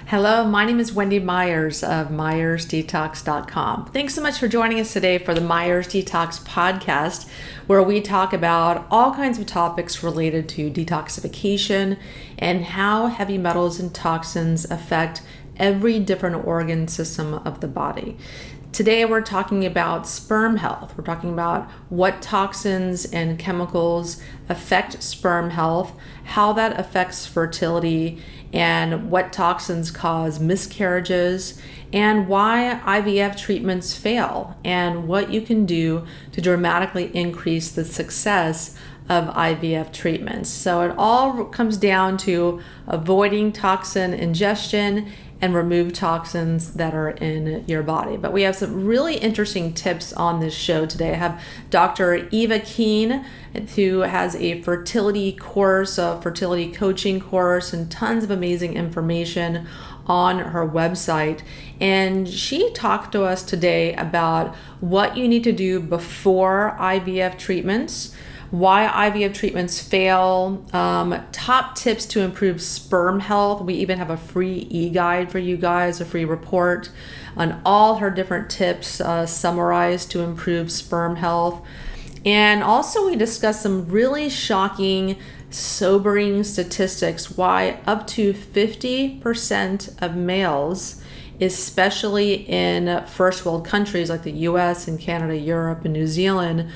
Hello, my name is Wendy Myers of MyersDetox.com. Thanks so much for joining us today for the Myers Detox podcast, where we talk about all kinds of topics related to detoxification and how heavy metals and toxins affect every different organ system of the body. Today we're talking about sperm health. We're talking about what toxins and chemicals affect sperm health, how that affects fertility, and what toxins cause miscarriages, and why IVF treatments fail, and what you can do to dramatically increase the success of IVF treatments. So it all comes down to avoiding toxin ingestion and remove toxins that are in your body. But we have some really interesting tips on this show today. I have Dr. Iva Keene, who has a fertility course, a fertility coaching course, and tons of amazing information on her website. And she talked to us today about what you need to do before IVF treatments, why IVF treatments fail, top tips to improve sperm health. We even have a free e-guide for you guys, a free report on all her different tips summarized to improve sperm health. And also we discussed some really shocking, sobering statistics, why up to 50% of males, especially in first world countries like the US and Canada, Europe, and New Zealand,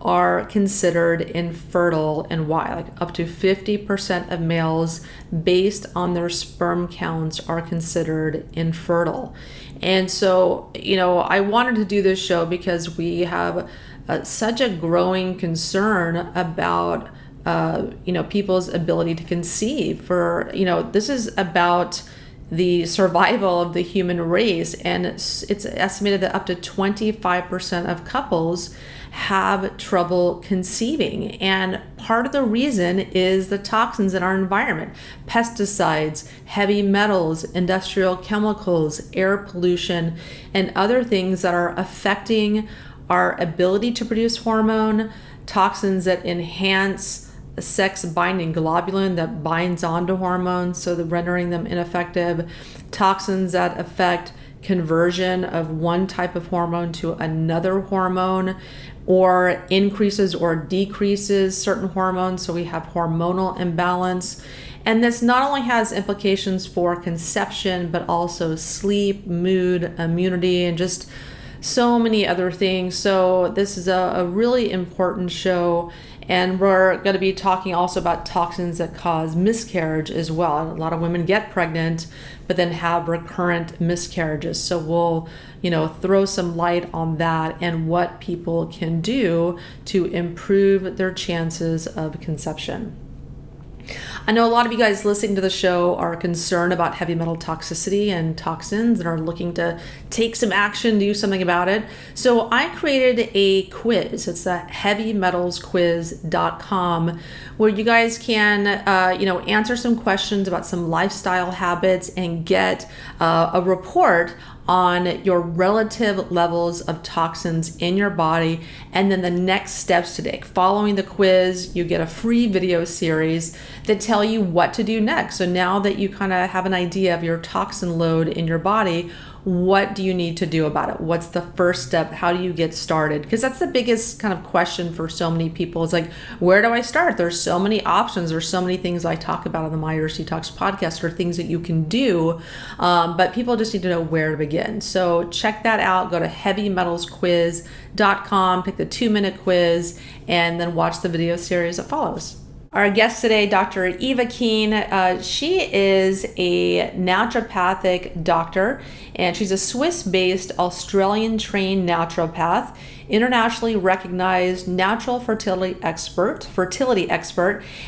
are considered infertile, and why. Like up to 50% of males, based on their sperm counts, are considered infertile. And so, I wanted to do this show because we have such a growing concern about people's ability to conceive. This is about the survival of the human race, and it's estimated that up to 25% of couples have trouble conceiving. And part of the reason is the toxins in our environment: pesticides, heavy metals, industrial chemicals, air pollution, and other things that are affecting our ability to produce hormone, toxins that enhance sex binding globulin that binds onto hormones, so the rendering them ineffective, toxins that affect conversion of one type of hormone to another hormone, or increases or decreases certain hormones, so we have hormonal imbalance. And this not only has implications for conception, but also sleep, mood, immunity, and just so many other things. So this is a really important show. And we're going to be talking also about toxins that cause miscarriage as well. A lot of women get pregnant, but then have recurrent miscarriages. So we'll, throw some light on that and what people can do to improve their chances of conception. I know a lot of you guys listening to the show are concerned about heavy metal toxicity and toxins and are looking to take some action, do something about it. So I created a quiz. It's the heavymetalsquiz.com, where you guys can, answer some questions about some lifestyle habits and get a report on your relative levels of toxins in your body, and then the next steps to take. Following the quiz, you get a free video series that tell you what to do next. So now that you kind of have an idea of your toxin load in your body, what do you need to do about it? What's the first step? How do you get started? Because that's the biggest kind of question for so many people. It's like, where do I start? There's so many options. There's so many things I talk about on the Myers Detox podcast, or things that you can do, but people just need to know where to begin. So check that out. Go to heavymetalsquiz.com, pick the 2-minute quiz, and then watch the video series that follows. Our guest today, Dr. Iva Keene, she is a naturopathic doctor, and she's a Swiss-based, Australian-trained naturopath, internationally recognized natural fertility expert,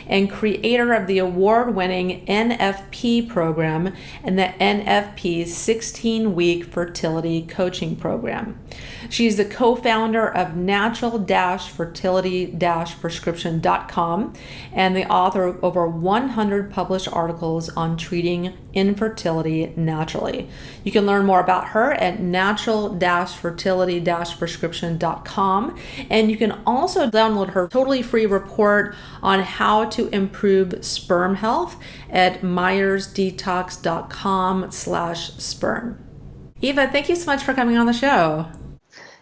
and creator of the award-winning NFP Program and the NFP 16-week Fertility Coaching Program. She's the co-founder of natural-fertility-prescription.com and the author of over 100 published articles on treating infertility naturally. You can learn more about her at natural-fertility-prescription.com. myers-detox.com. And you can also download her totally free report on how to improve sperm health at myers-detox.com/sperm. Eva, thank you so much for coming on the show.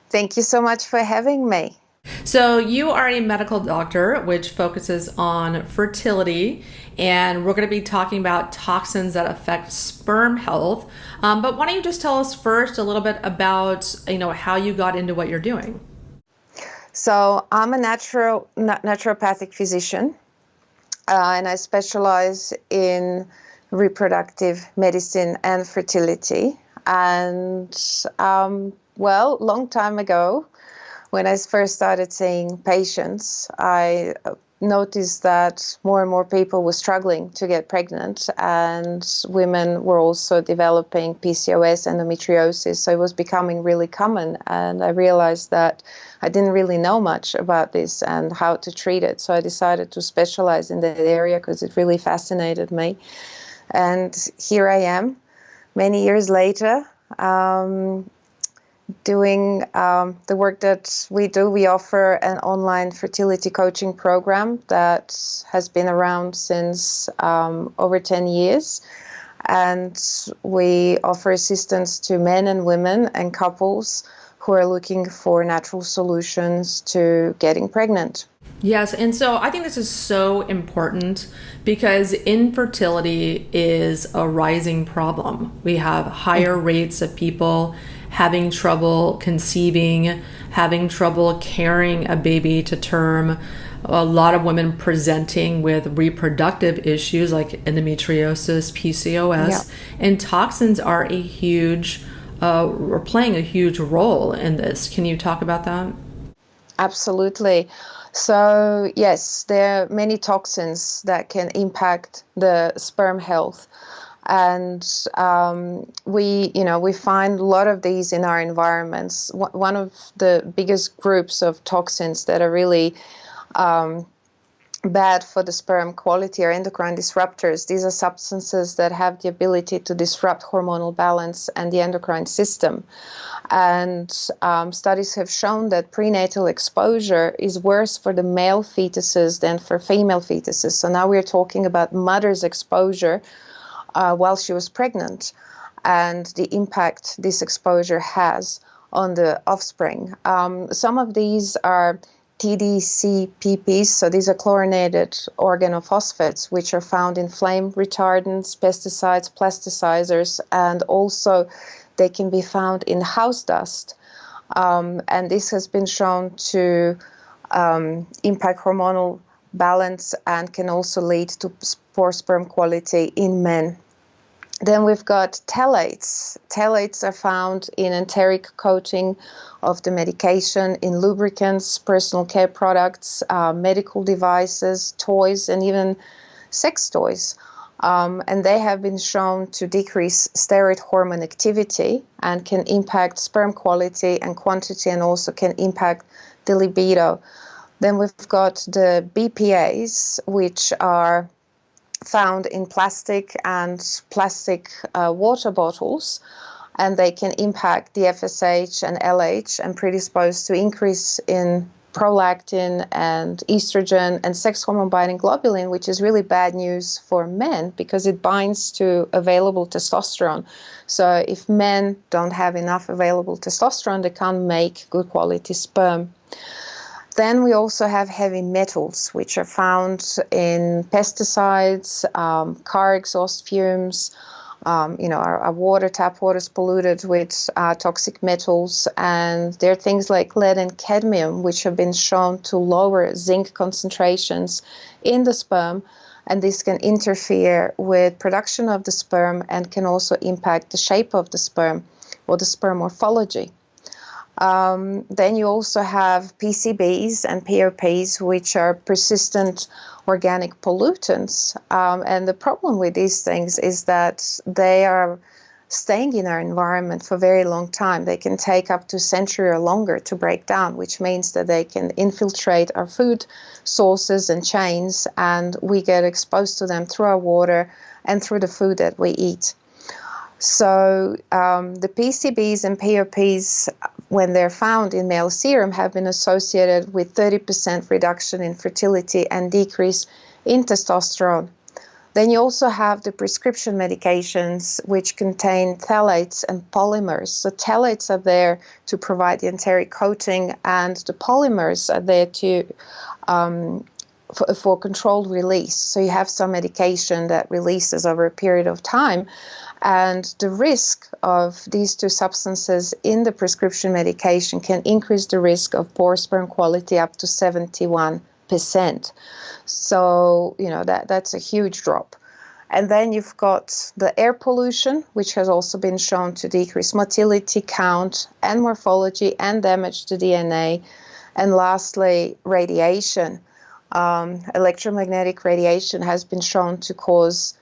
Thank you so much for having me. So you are a medical doctor, which focuses on fertility, and we're going to be talking about toxins that affect sperm health. But why don't you just tell us first a little bit about, how you got into what you're doing? So I'm a naturopathic physician, and I specialize in reproductive medicine and fertility. And long time ago, when I first started seeing patients, I noticed that more and more people were struggling to get pregnant, and women were also developing PCOS, endometriosis. So it was becoming really common, and I realized that I didn't really know much about this and how to treat it. So I decided to specialize in that area because it really fascinated me. And here I am, many years later, doing the work that we do. We offer an online fertility coaching program that has been around since over 10 years. And we offer assistance to men and women and couples who are looking for natural solutions to getting pregnant. Yes, and so I think this is so important because infertility is a rising problem. We have higher rates of people having trouble conceiving, having trouble carrying a baby to term, a lot of women presenting with reproductive issues like endometriosis, PCOS, and toxins are playing a huge role in this. Can you talk about that? Absolutely. So yes, there are many toxins that can impact the sperm health. And we find a lot of these in our environments. One of the biggest groups of toxins that are really bad for the sperm quality are endocrine disruptors. These are substances that have the ability to disrupt hormonal balance and the endocrine system. And studies have shown that prenatal exposure is worse for the male fetuses than for female fetuses. So now we're talking about mother's exposure while she was pregnant, and the impact this exposure has on the offspring. Some of these are TDCPPs, so these are chlorinated organophosphates, which are found in flame retardants, pesticides, plasticizers, and also they can be found in house dust. And this has been shown to impact hormonal balance and can also lead to poor sperm quality in men. Then we've got phthalates. Phthalates are found in enteric coating of the medication, in lubricants, personal care products, medical devices, toys, and even sex toys. And they have been shown to decrease steroid hormone activity and can impact sperm quality and quantity, and also can impact the libido. Then we've got the BPAs, which are found in plastic water bottles, and they can impact the FSH and LH and predispose to increase in prolactin and estrogen and sex hormone binding globulin, which is really bad news for men because it binds to available testosterone. So if men don't have enough available testosterone, they can't make good quality sperm. Then we also have heavy metals, which are found in pesticides, car exhaust fumes. Our tap water is polluted with toxic metals, and there are things like lead and cadmium, which have been shown to lower zinc concentrations in the sperm, and this can interfere with production of the sperm and can also impact the shape of the sperm or the sperm morphology. Then you also have PCBs and POPs, which are persistent organic pollutants. And the problem with these things is that they are staying in our environment for a very long time. They can take up to a century or longer to break down, which means that they can infiltrate our food sources and chains, and we get exposed to them through our water and through the food that we eat. So the PCBs and POPs when they're found in male serum, have been associated with 30% reduction in fertility and decrease in testosterone. Then you also have the prescription medications, which contain phthalates and polymers. So phthalates are there to provide the enteric coating, and the polymers are there to for controlled release. So you have some medication that releases over a period of time. And the risk of these two substances in the prescription medication can increase the risk of poor sperm quality up to 71%. So, that's a huge drop. And then you've got the air pollution, which has also been shown to decrease motility, count, and morphology, and damage to DNA. And lastly, radiation. Electromagnetic radiation has been shown to cause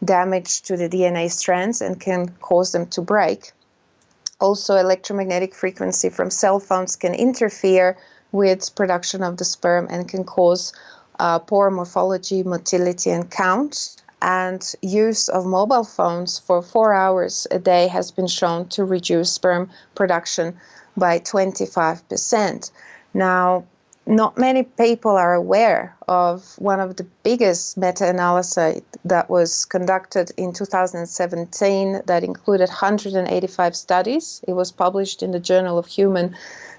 damage to the DNA strands and can cause them to break. Also, electromagnetic frequency from cell phones can interfere with production of the sperm and can cause poor morphology, motility, and count. And use of mobile phones for 4 hours a day has been shown to reduce sperm production by 25%. Now, not many people are aware of one of the biggest meta-analyses that was conducted in 2017 that included 185 studies. It was published in the Journal of Human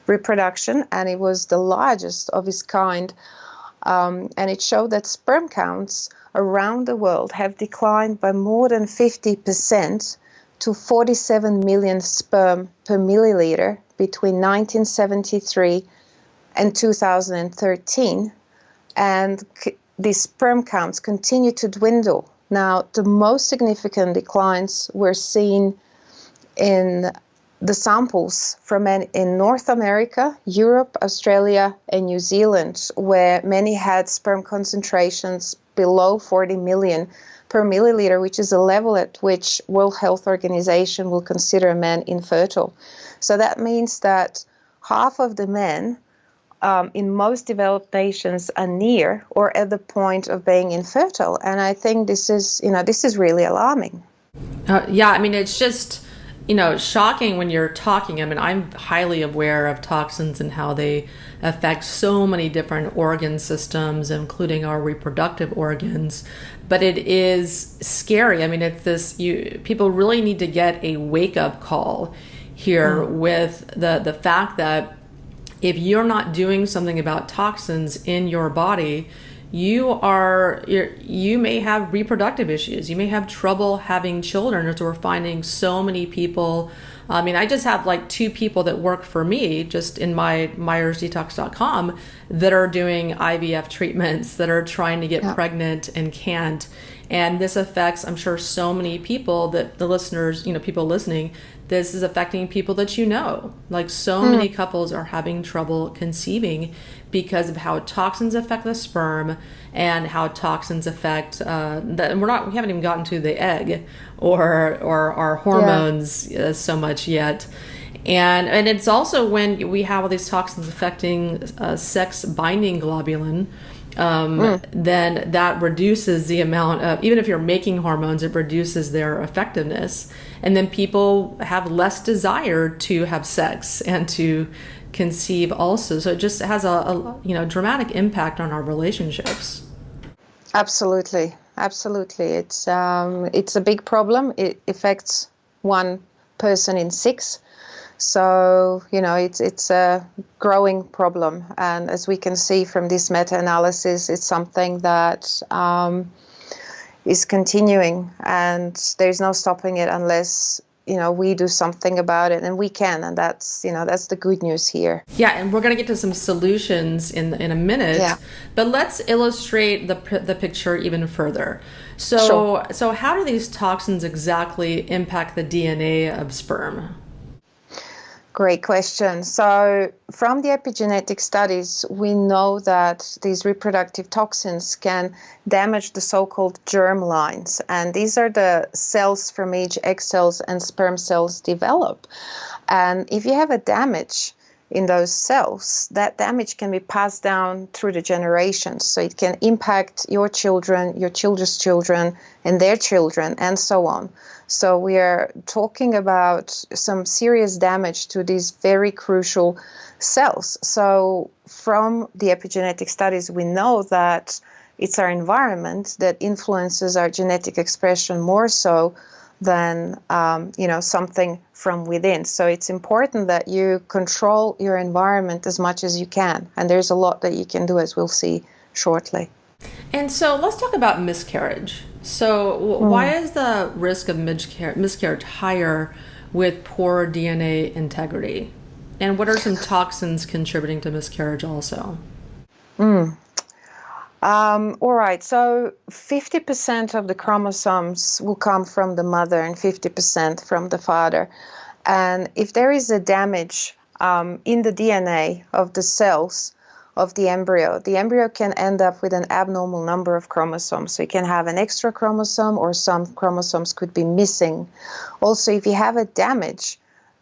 Reproduction, and it was the largest of its kind. And it showed that sperm counts around the world have declined by more than 50% to 47 million sperm per milliliter between 1973 and 2013, and these sperm counts continue to dwindle. Now, the most significant declines were seen in the samples from in North America, Europe, Australia, and New Zealand, where many had sperm concentrations below 40 million per milliliter, which is a level at which World Health Organization will consider a man infertile. So that means that half of the men in most developed nations are near or at the point of being infertile. And I think this is really alarming. Yeah, I mean, it's just, shocking when you're talking. I mean, I'm highly aware of toxins and how they affect so many different organ systems, including our reproductive organs. But it is scary. I mean, it's this, people really need to get a wake-up call here with the fact that if you're not doing something about toxins in your body, you may have reproductive issues. You may have trouble having children, as we're finding so many people. I mean, I just have like 2 people that work for me just in my MyersDetox.com that are doing IVF treatments, that are trying to get pregnant and can't. And this affects, I'm sure, so many people that the listeners, people listening, this is affecting people that like so many couples are having trouble conceiving because of how toxins affect the sperm and how toxins affect we haven't even gotten to the egg or our hormones so much yet. And it's also when we have all these toxins affecting sex binding globulin, then that reduces the amount of, even if you're making hormones, it reduces their effectiveness. And then people have less desire to have sex and to conceive also. So it just has a dramatic impact on our relationships. Absolutely. It's a big problem. It affects 1 person in 6. So, it's a growing problem. And as we can see from this meta-analysis, it's something that is continuing, and there's no stopping it unless, we do something about it, and we can. And that's the good news here. Yeah, and we're going to get to some solutions in a minute. Yeah. But let's illustrate the picture even further. So how do these toxins exactly impact the DNA of sperm? Great question. So from the epigenetic studies, we know that these reproductive toxins can damage the so-called germ lines. And these are the cells from which egg cells and sperm cells develop. And if you have a damage in those cells, that damage can be passed down through the generations. So it can impact your children, your children's children, and their children, and so on. So we are talking about some serious damage to these very crucial cells. So from the epigenetic studies, we know that it's our environment that influences our genetic expression more so than something from within. So it's important that you control your environment as much as you can. And there's a lot that you can do, as we'll see shortly. And so let's talk about miscarriage. So why is the risk of miscarriage higher with poor DNA integrity? And what are some toxins contributing to miscarriage also? All right, so 50% of the chromosomes will come from the mother and 50% from the father. And if there is a damage in the DNA of the cells of the embryo can end up with an abnormal number of chromosomes. So you can have an extra chromosome, or some chromosomes could be missing. Also, if you have a damage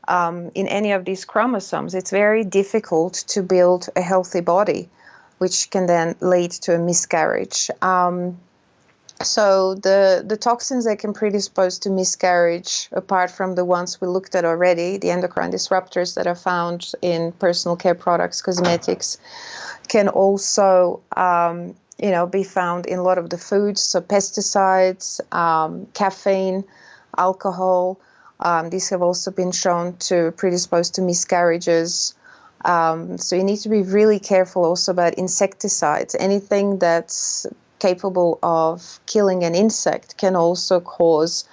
in any of these chromosomes, it's very difficult to build a healthy body, which can then lead to a miscarriage. So the toxins that can predispose to miscarriage, apart from the ones we looked at already, the endocrine disruptors that are found in personal care products, cosmetics, can also be found in a lot of the foods. So pesticides, caffeine, alcohol, these have also been shown to predispose to miscarriages. So you need to be really careful also about insecticides. Anything that's capable of killing an insect can also cause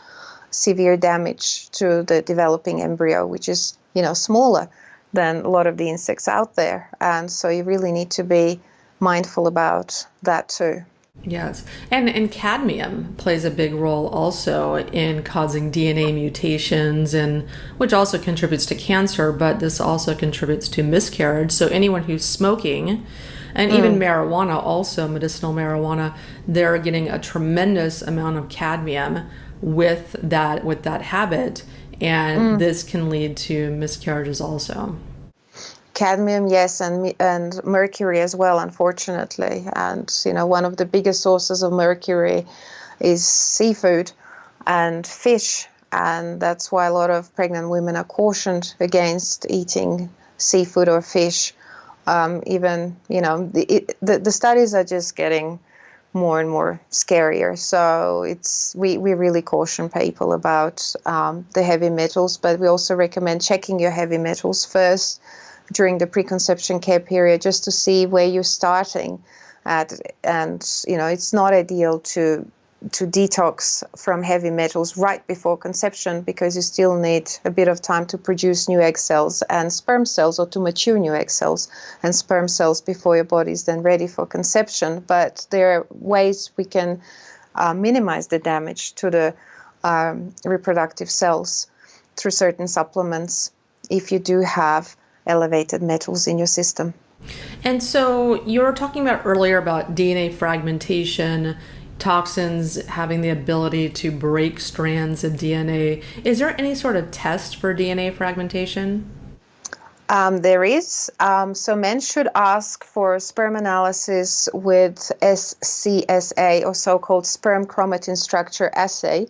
severe damage to the developing embryo, which is, smaller than a lot of the insects out there. And so you really need to be mindful about that too. Yes. And cadmium plays a big role also in causing DNA mutations, and which also contributes to cancer, but this also contributes to miscarriage. So anyone who's smoking, and even marijuana, also medicinal marijuana, they're getting a tremendous amount of cadmium with that habit, and this can lead to miscarriages also. Cadmium, yes, and mercury as well, unfortunately. And, one of the biggest sources of mercury is seafood and fish. And that's why a lot of pregnant women are cautioned against eating seafood or fish. The studies are just getting more and more scarier. So we really caution people about the heavy metals, but we also recommend checking your heavy metals first during the preconception care period, just to see where you're starting at. And, it's not ideal to detox from heavy metals right before conception, because you still need a bit of time to produce new egg cells and sperm cells, or to mature new egg cells and sperm cells before your body is then ready for conception. But there are ways we can minimize the damage to the reproductive cells through certain supplements if you do have elevated metals in your system. And so you were talking about earlier about DNA fragmentation, toxins having the ability to break strands of DNA. Is there any sort of test for DNA fragmentation? There is. So men should ask for sperm analysis with SCSA, or so-called sperm chromatin structure assay,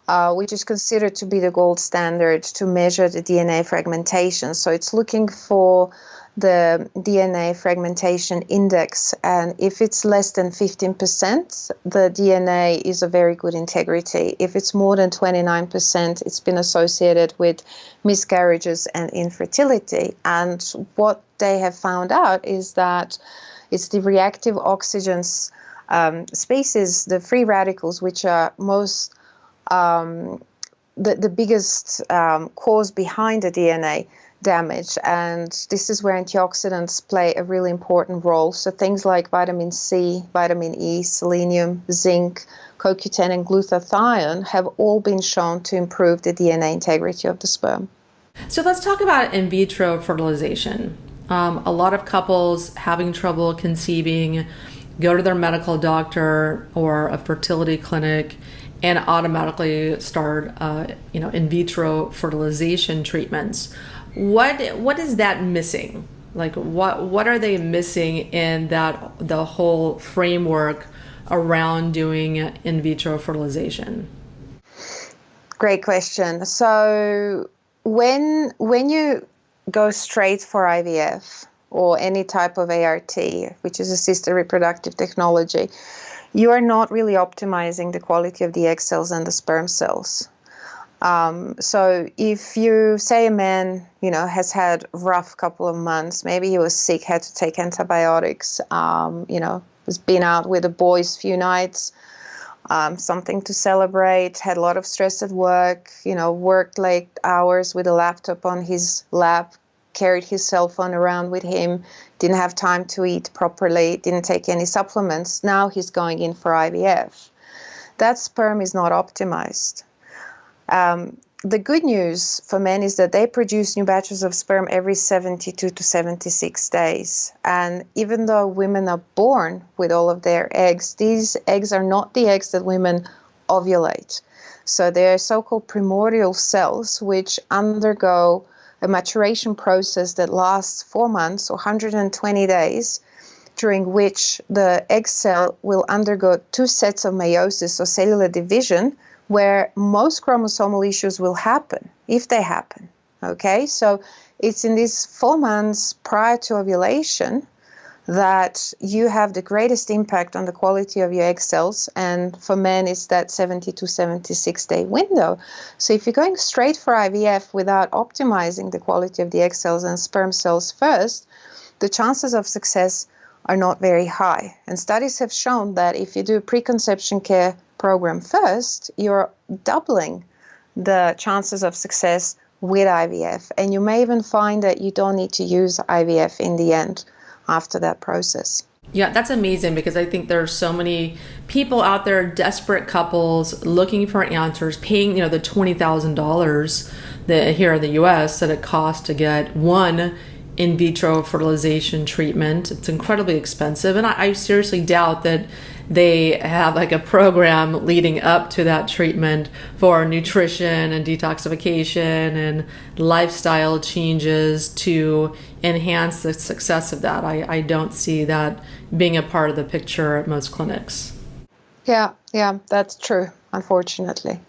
which is considered to be the gold standard to measure the DNA fragmentation. So it's looking for the DNA fragmentation index, and if it's less than 15%, the DNA is of very good integrity. If it's more than 29%, it's been associated with miscarriages and infertility. And what they have found out is that it's the reactive oxygen species, the free radicals, which are most the biggest cause behind the DNA damage. And this is where antioxidants play a really important role. So things like vitamin C, vitamin E, selenium, zinc, CoQ10, and glutathione have all been shown to improve the DNA integrity of the sperm. So let's talk about in vitro fertilization. A lot of couples having trouble conceiving go to their medical doctor or a fertility clinic and automatically start in vitro fertilization treatments. What is that missing? Like what are they missing in the whole framework around doing in vitro fertilization? Great question. So when you go straight for IVF or any type of ART, which is assisted reproductive technology, you are not really optimizing the quality of the egg cells and the sperm cells. So if you say a man, has had a rough couple of months, maybe he was sick, had to take antibiotics, has been out with the boys a few nights, something to celebrate, had a lot of stress at work, worked late hours with a laptop on his lap, carried his cell phone around with him, didn't have time to eat properly, didn't take any supplements. Now he's going in for IVF. That sperm is not optimized. The good news for men is that they produce new batches of sperm every 72 to 76 days. And even though women are born with all of their eggs, these eggs are not the eggs that women ovulate. So they're so-called primordial cells, which undergo a maturation process that lasts 4 months or 120 days, during which the egg cell will undergo 2 sets of meiosis or cellular division, where most chromosomal issues will happen, if they happen, okay? So it's in these 4 months prior to ovulation that you have the greatest impact on the quality of your egg cells, and for men it's that 70 to 76 day window. So if you're going straight for IVF without optimizing the quality of the egg cells and sperm cells first, the chances of success are not very high. And studies have shown that if you do a preconception care program first, you're doubling the chances of success with IVF. And you may even find that you don't need to use IVF in the end after that process. Yeah, that's amazing, because I think there are so many people out there, desperate couples looking for answers, paying, the $20,000 that here in the US that it costs to get one in vitro fertilization treatment. It's incredibly expensive. And I seriously doubt that they have like a program leading up to that treatment for nutrition and detoxification and lifestyle changes to enhance the success of that. I don't see that being a part of the picture at most clinics. Yeah, that's true, unfortunately.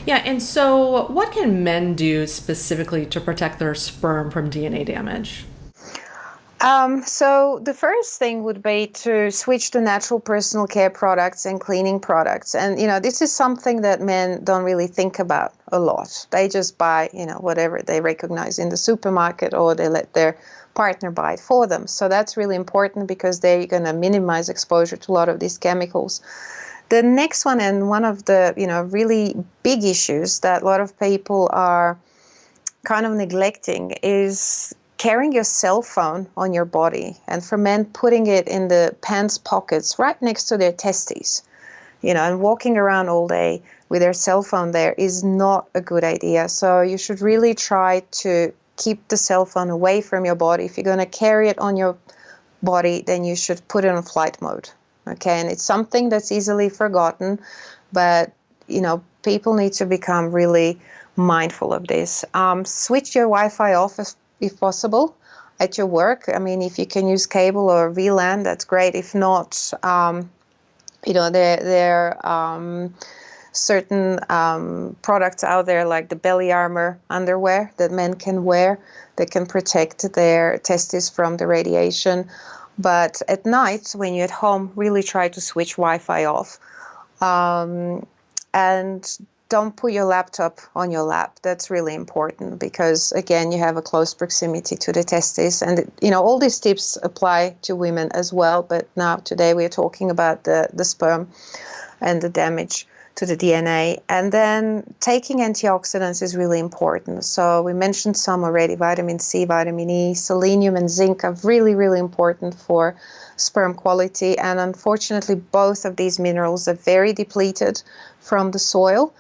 Yeah, and so what can men do specifically to protect their sperm from DNA damage? So the first thing would be to switch to natural personal care products and cleaning products. And, this is something that men don't really think about a lot. They just buy, whatever they recognize in the supermarket, or they let their partner buy it for them. So that's really important, because they're going to minimize exposure to a lot of these chemicals. The next one, and one of the, really big issues that a lot of people are kind of neglecting, is carrying your cell phone on your body, and for men, putting it in the pants pockets right next to their testes, and walking around all day with their cell phone there is not a good idea. So you should really try to keep the cell phone away from your body. If you're going to carry it on your body, then you should put it on flight mode, okay? And it's something that's easily forgotten, but, people need to become really mindful of this. Switch your Wi-Fi off if possible at your work. I mean, if you can use cable or VLAN, that's great. If not, there are certain products out there, like the belly armor underwear that men can wear, that can protect their testes from the radiation. But at night, when you're at home, really try to switch Wi-Fi off. And don't put your laptop on your lap. That's really important, because, again, you have a close proximity to the testes. And, all these tips apply to women as well. But now, today, we're talking about the sperm and the damage to the DNA. And then taking antioxidants is really important. So we mentioned some already: vitamin C, vitamin E, selenium, and zinc are really, really important for sperm quality. And unfortunately, both of these minerals are very depleted from the soil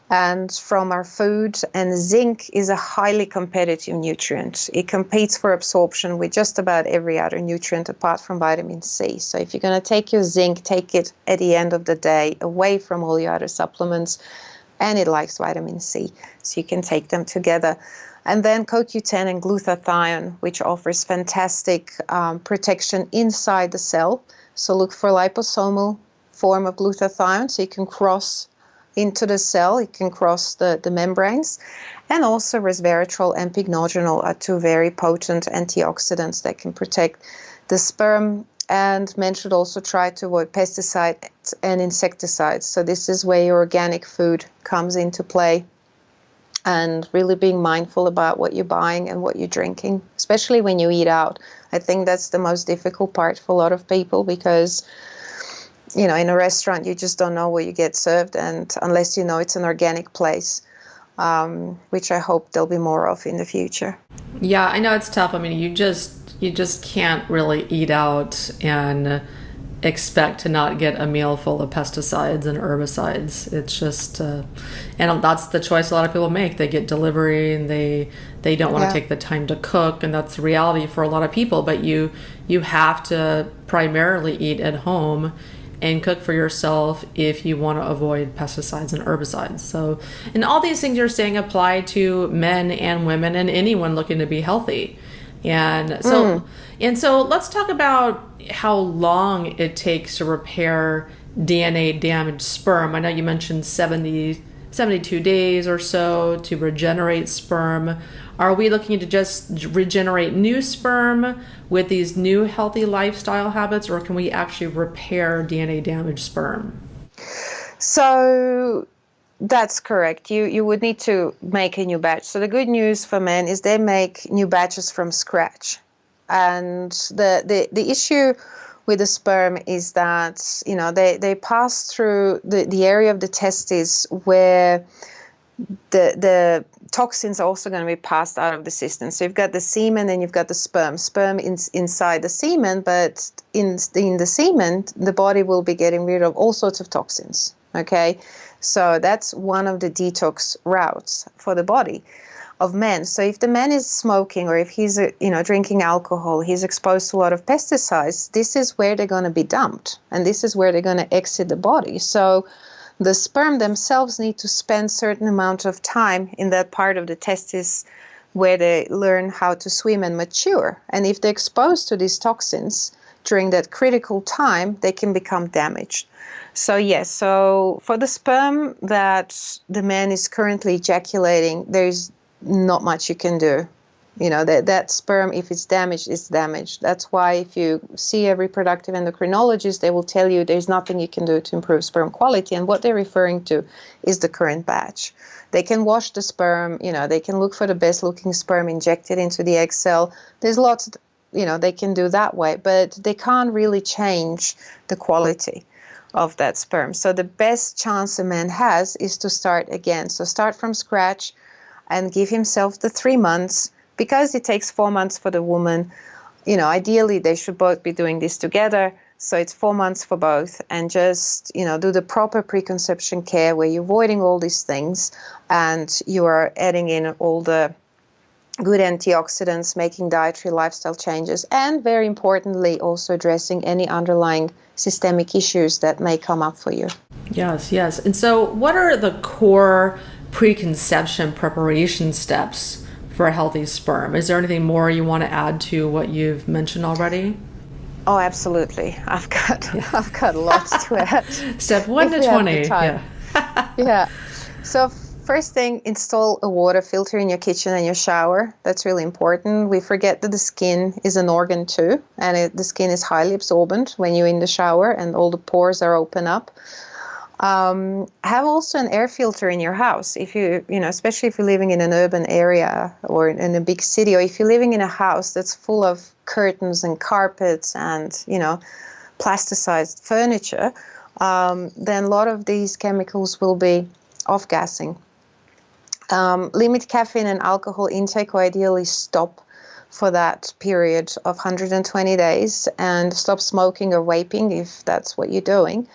and from our food. And zinc is a highly competitive nutrient. It competes for absorption with just about every other nutrient apart from vitamin C. So if you're going to take your zinc, take it at the end of the day, away from all your other supplements. And it likes vitamin C, so you can take them together. And then CoQ10 and glutathione, which offers fantastic protection inside the cell. So look for liposomal form of glutathione, so you can cross into the cell, it can cross the membranes. And also resveratrol and pycnogenol are two very potent antioxidants that can protect the sperm. And men should also try to avoid pesticides and insecticides. So this is where your organic food comes into play, and really being mindful about what you're buying and what you're drinking, especially when you eat out. I think that's the most difficult part for a lot of people, because in a restaurant, you just don't know what you get served, and unless you know it's an organic place, which I hope there'll be more of in the future. Yeah, I know it's tough. I mean, you just can't really eat out and expect to not get a meal full of pesticides and herbicides. It's just, and that's the choice a lot of people make. They get delivery and they don't want to take the time to cook, and that's the reality for a lot of people. But you have to primarily eat at home and cook for yourself if you want to avoid pesticides and herbicides. So, and all these things you're saying apply to men and women and anyone looking to be healthy. And so let's talk about how long it takes to repair DNA damaged sperm. I know you mentioned 72 days or so to regenerate sperm. Are we looking to just regenerate new sperm with these new healthy lifestyle habits, or can we actually repair DNA damaged sperm? So that's correct. You would need to make a new batch. So the good news for men is they make new batches from scratch. And the issue with the sperm is that, they pass through the area of the testes where the toxins are also going to be passed out of the system. So you've got the semen and you've got the sperm. Sperm inside the semen, but in the semen, the body will be getting rid of all sorts of toxins. Okay, so that's one of the detox routes for the body of men. So if the man is smoking, or if he's drinking alcohol, he's exposed to a lot of pesticides, this is where they're going to be dumped, and this is where they're going to exit the body. So the sperm themselves need to spend certain amount of time in that part of the testis where they learn how to swim and mature. And if they're exposed to these toxins during that critical time, they can become damaged. So yes, so for the sperm that the man is currently ejaculating, there's not much you can do. That sperm, if it's damaged, it's damaged. That's why if you see a reproductive endocrinologist, they will tell you there's nothing you can do to improve sperm quality. And what they're referring to is the current batch. They can wash the sperm, they can look for the best looking sperm, inject it into the egg cell. There's lots, they can do that way, but they can't really change the quality of that sperm. So the best chance a man has is to start again. So start from scratch and give himself the 3 months. Because it takes 4 months for the woman, ideally they should both be doing this together. So it's 4 months for both, and just, do the proper preconception care where you're avoiding all these things and you are adding in all the good antioxidants, making dietary lifestyle changes, and very importantly, also addressing any underlying systemic issues that may come up for you. Yes. And so what are the core preconception preparation steps for a healthy sperm? Is there anything more you want to add to what you've mentioned already? Oh, absolutely. I've got lots to add. Step 1 to 20. Yeah. So first thing, install a water filter in your kitchen and your shower. That's really important. We forget that the skin is an organ too, and the skin is highly absorbent when you're in the shower and all the pores are open up. Have also an air filter in your house. If especially if you're living in an urban area or in a big city, or if you're living in a house that's full of curtains and carpets and, plasticized furniture, then a lot of these chemicals will be off-gassing. Limit caffeine and alcohol intake, or ideally stop for that period of 120 days, and stop smoking or vaping if that's what you're doing.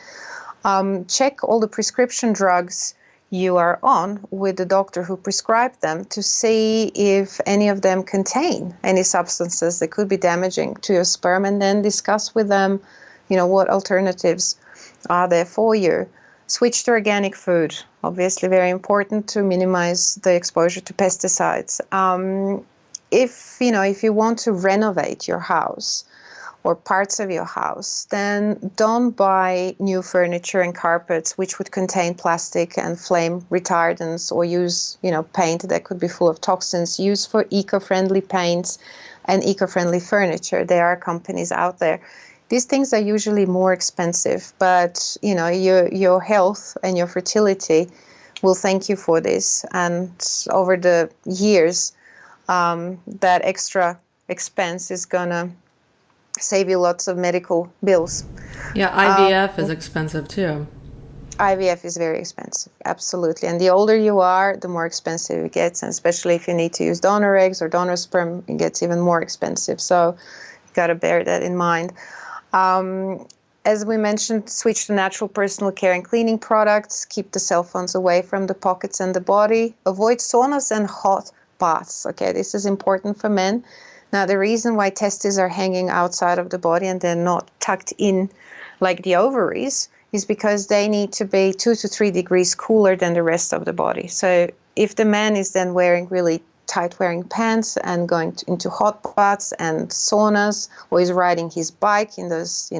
Check all the prescription drugs you are on with the doctor who prescribed them to see if any of them contain any substances that could be damaging to your sperm, and then discuss with them, what alternatives are there for you. Switch to organic food, obviously very important to minimize the exposure to pesticides. If you want to renovate your house or parts of your house, then don't buy new furniture and carpets which would contain plastic and flame retardants, or use, paint that could be full of toxins. Use for eco-friendly paints and eco-friendly furniture. There are companies out there. These things are usually more expensive, but your health and your fertility will thank you for this. And over the years, that extra expense is gonna save you lots of medical bills. Yeah, IVF is expensive too. IVF is very expensive, absolutely. And the older you are, the more expensive it gets, and especially if you need to use donor eggs or donor sperm, it gets even more expensive. So you got to bear that in mind. As we mentioned, switch to natural personal care and cleaning products. Keep the cell phones away from the pockets and the body. Avoid saunas and hot baths. Okay, this is important for men. Now, the reason why testes are hanging outside of the body and they're not tucked in like the ovaries is because they need to be 2 to 3 degrees cooler than the rest of the body. So if the man is then wearing really tight-wearing pants and going into hot baths and saunas, or is riding his bike in those,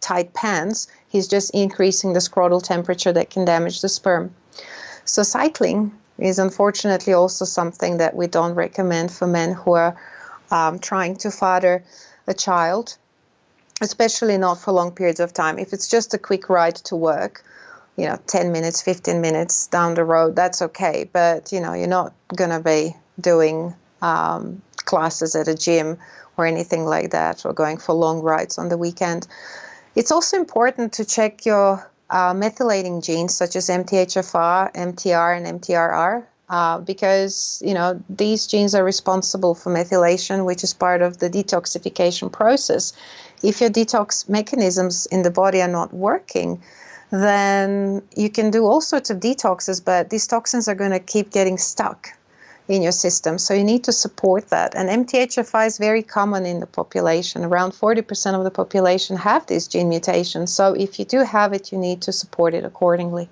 tight pants, he's just increasing the scrotal temperature that can damage the sperm. So cycling is unfortunately also something that we don't recommend for men who are trying to father a child, especially not for long periods of time. If it's just a quick ride to work, 10 minutes, 15 minutes down the road, that's okay. But, you're not going to be doing classes at a gym or anything like that, or going for long rides on the weekend. It's also important to check your methylating genes, such as MTHFR, MTR, and MTRR, because, these genes are responsible for methylation, which is part of the detoxification process. If your detox mechanisms in the body are not working, then you can do all sorts of detoxes, but these toxins are going to keep getting stuck in your system. So you need to support that. And MTHFR is very common in the population. Around 40% of the population have these gene mutations. So if you do have it, you need to support it accordingly.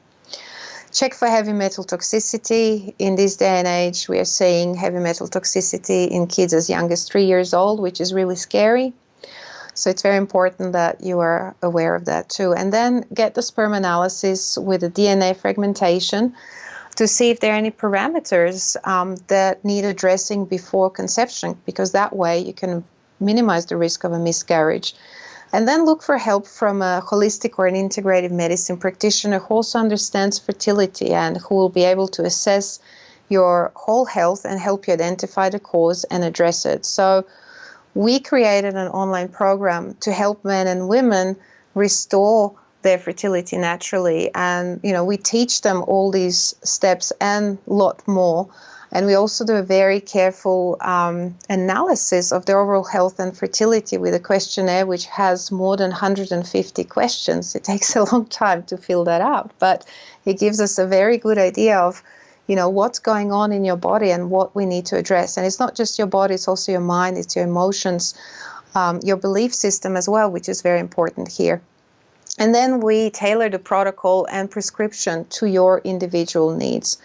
Check for heavy metal toxicity. In this day and age, we are seeing heavy metal toxicity in kids as young as 3 years old, which is really scary. So it's very important that you are aware of that too. And then get the sperm analysis with the DNA fragmentation to see if there are any parameters that need addressing before conception, because that way you can minimize the risk of a miscarriage. And then look for help from a holistic or an integrative medicine practitioner who also understands fertility and who will be able to assess your whole health and help you identify the cause and address it. So we created an online program to help men and women restore their fertility naturally. And, we teach them all these steps and a lot more. And we also do a very careful analysis of their overall health and fertility with a questionnaire which has more than 150 questions. It takes a long time to fill that out, but it gives us a very good idea of, what's going on in your body and what we need to address. And it's not just your body, it's also your mind, it's your emotions, your belief system as well, which is very important here. And then we tailor the protocol and prescription to your individual needs.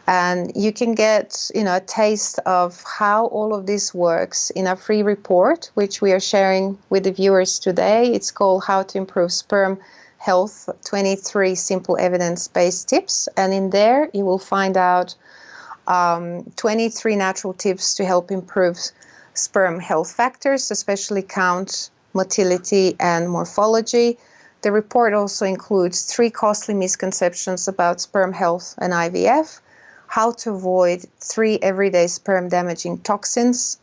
And you can get, a taste of how all of this works in a free report, which we are sharing with the viewers today. It's called How to Improve Sperm Health, 23 Simple Evidence-Based Tips. And in there, you will find out 23 natural tips to help improve sperm health factors, especially count, motility, and morphology. The report also includes 3 costly misconceptions about sperm health and IVF, how to avoid 3 everyday sperm-damaging toxins,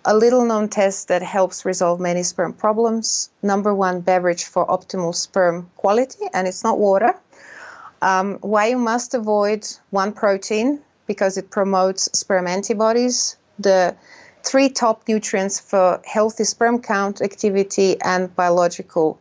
a little-known test that helps resolve many sperm problems, number 1 beverage for optimal sperm quality, and it's not water, why you must avoid one protein because it promotes sperm antibodies, the 3 top nutrients for healthy sperm count, activity, and biological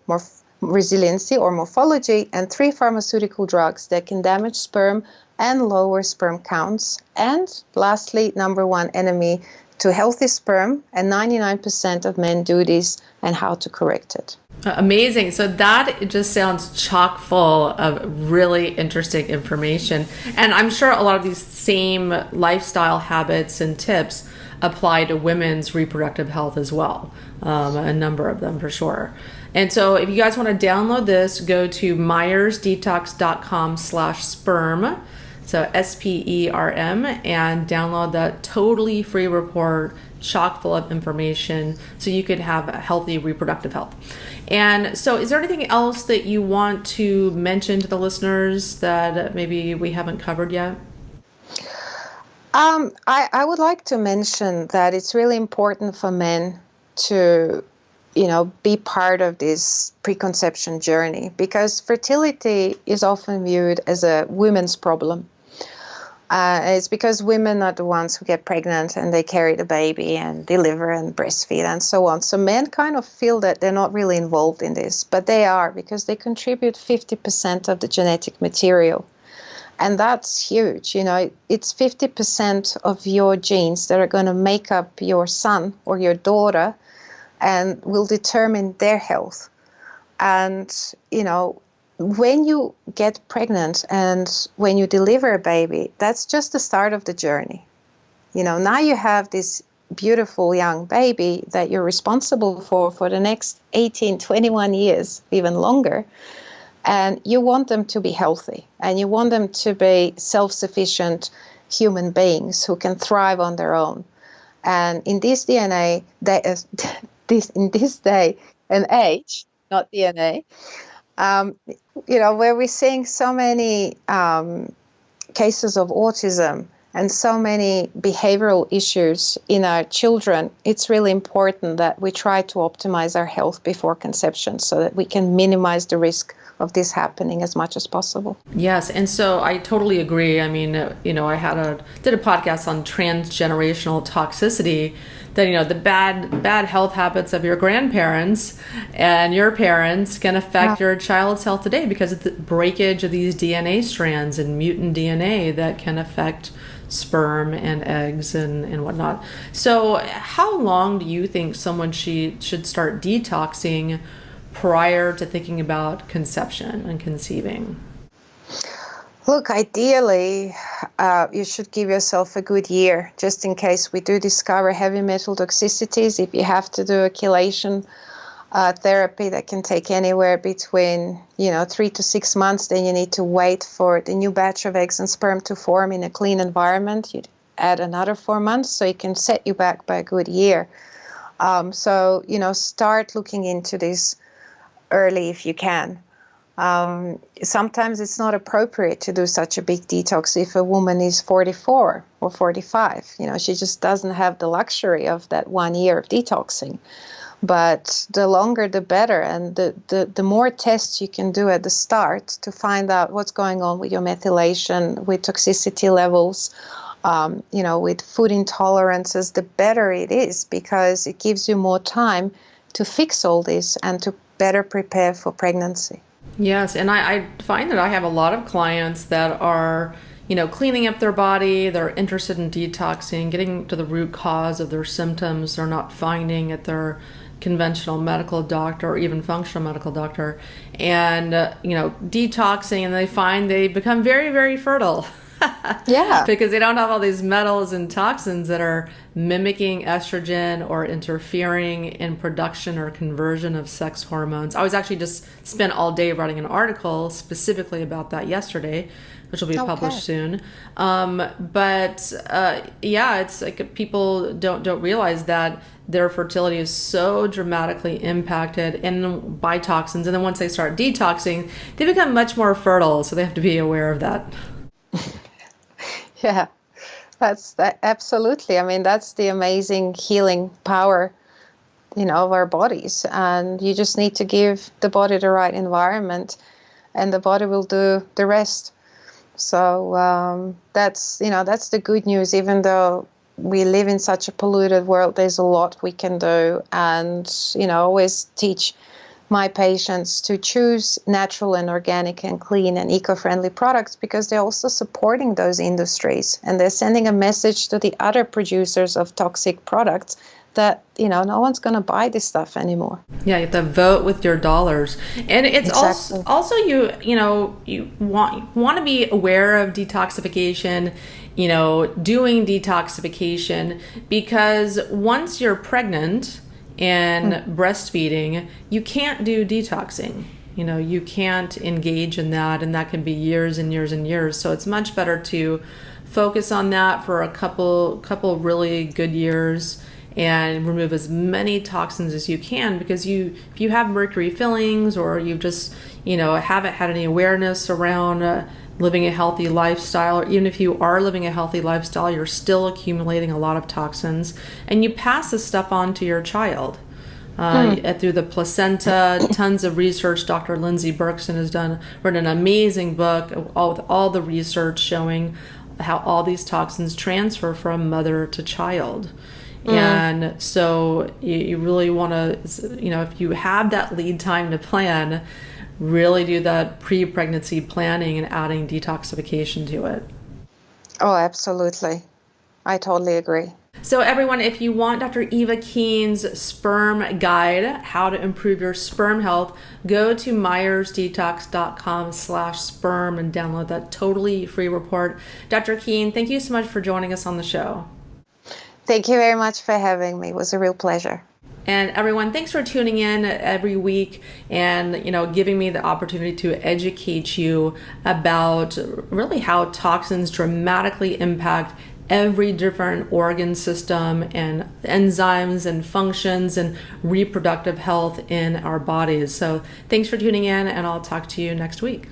resiliency or morphology, and 3 pharmaceutical drugs that can damage sperm and lower sperm counts. And lastly, number 1 enemy to healthy sperm, and 99% of men do this, and how to correct it. Amazing. So that just sounds chock full of really interesting information. And I'm sure a lot of these same lifestyle habits and tips apply to women's reproductive health as well. A number of them for sure. And so if you guys want to download this, go to myersdetox.com/sperm. So SPERM, and download that totally free report, chock full of information, so you could have a healthy reproductive health. And so is there anything else that you want to mention to the listeners that maybe we haven't covered yet? I would like to mention that it's really important for men to, be part of this preconception journey, because fertility is often viewed as a women's problem. It's because women are the ones who get pregnant and they carry the baby and deliver and breastfeed and so on. So men kind of feel that they're not really involved in this, but they are, because they contribute 50% of the genetic material. And that's huge. It's 50% of your genes that are going to make up your son or your daughter and will determine their health. And, when you get pregnant and when you deliver a baby, that's just the start of the journey. Now you have this beautiful young baby that you're responsible for the next 18, 21 years, even longer. And you want them to be healthy, and you want them to be self-sufficient human beings who can thrive on their own. And in this DNA, in this day and age, not DNA, where we're seeing so many cases of autism and so many behavioral issues in our children, it's really important that we try to optimize our health before conception so that we can minimize the risk of this happening as much as possible. Yes, and so I totally agree. I mean, I did a podcast on transgenerational toxicity, that the bad health habits of your grandparents and your parents can affect your child's health today because of the breakage of these DNA strands and mutant DNA that can affect sperm and eggs and whatnot. So how long do you think someone should start detoxing prior to thinking about conception and conceiving? Look, ideally, you should give yourself a good year, just in case we do discover heavy metal toxicities. If you have to do a chelation therapy that can take anywhere between 3 to 6 months, then you need to wait for the new batch of eggs and sperm to form in a clean environment. You'd add another 4 months, so it can set you back by a good year. So start looking into this early if you can. Sometimes it's not appropriate to do such a big detox if a woman is 44 or 45. She just doesn't have the luxury of that 1 year of detoxing. But the longer, the better. And the more tests you can do at the start to find out what's going on with your methylation, with toxicity levels, with food intolerances, the better it is, because it gives you more time to fix all this and to better prepare for pregnancy. Yes, and I find that I have a lot of clients that are, cleaning up their body. They're interested in detoxing, getting to the root cause of their symptoms they're not finding at their conventional medical doctor or even functional medical doctor, and, detoxing, and they find they become very, very fertile. Yeah. Because they don't have all these metals and toxins that are mimicking estrogen or interfering in production or conversion of sex hormones. I was actually just spent all day writing an article specifically about that yesterday, which will be published soon. It's like people don't realize that their fertility is so dramatically impacted by toxins. And then once they start detoxing, they become much more fertile. So they have to be aware of that. Yeah, that's that. Absolutely. I mean, that's the amazing healing power, of our bodies. And you just need to give the body the right environment, and the body will do the rest. So that's the good news. Even though we live in such a polluted world, there's a lot we can do. And, always teach my patients to choose natural and organic and clean and eco-friendly products, because they're also supporting those industries, and they're sending a message to the other producers of toxic products that, no one's going to buy this stuff anymore. Yeah, you have to vote with your dollars. And it's Exactly. also you want to be aware of detoxification, doing detoxification, because once you're pregnant and breastfeeding, you can't do detoxing. You can't engage in that, and that can be years and years and years. So it's much better to focus on that for a couple really good years and remove as many toxins as you can, because if you have mercury fillings, or you just haven't had any awareness around living a healthy lifestyle, or even if you are living a healthy lifestyle, you're still accumulating a lot of toxins, and you pass this stuff on to your child through the placenta. Tons of research. Dr. Lindsay Berkson has written an amazing book with all the research showing how all these toxins transfer from mother to child. And so you really want to, if you have that lead time to plan, really do that pre-pregnancy planning and adding detoxification to it. Oh, absolutely. I totally agree. So everyone, if you want Dr. Iva Keene's sperm guide, how to improve your sperm health, go to myersdetox.com/sperm and download that totally free report. Dr. Keene, thank you so much for joining us on the show. Thank you very much for having me. It was a real pleasure. And everyone, thanks for tuning in every week and, giving me the opportunity to educate you about really how toxins dramatically impact every different organ system and enzymes and functions and reproductive health in our bodies. So thanks for tuning in, and I'll talk to you next week.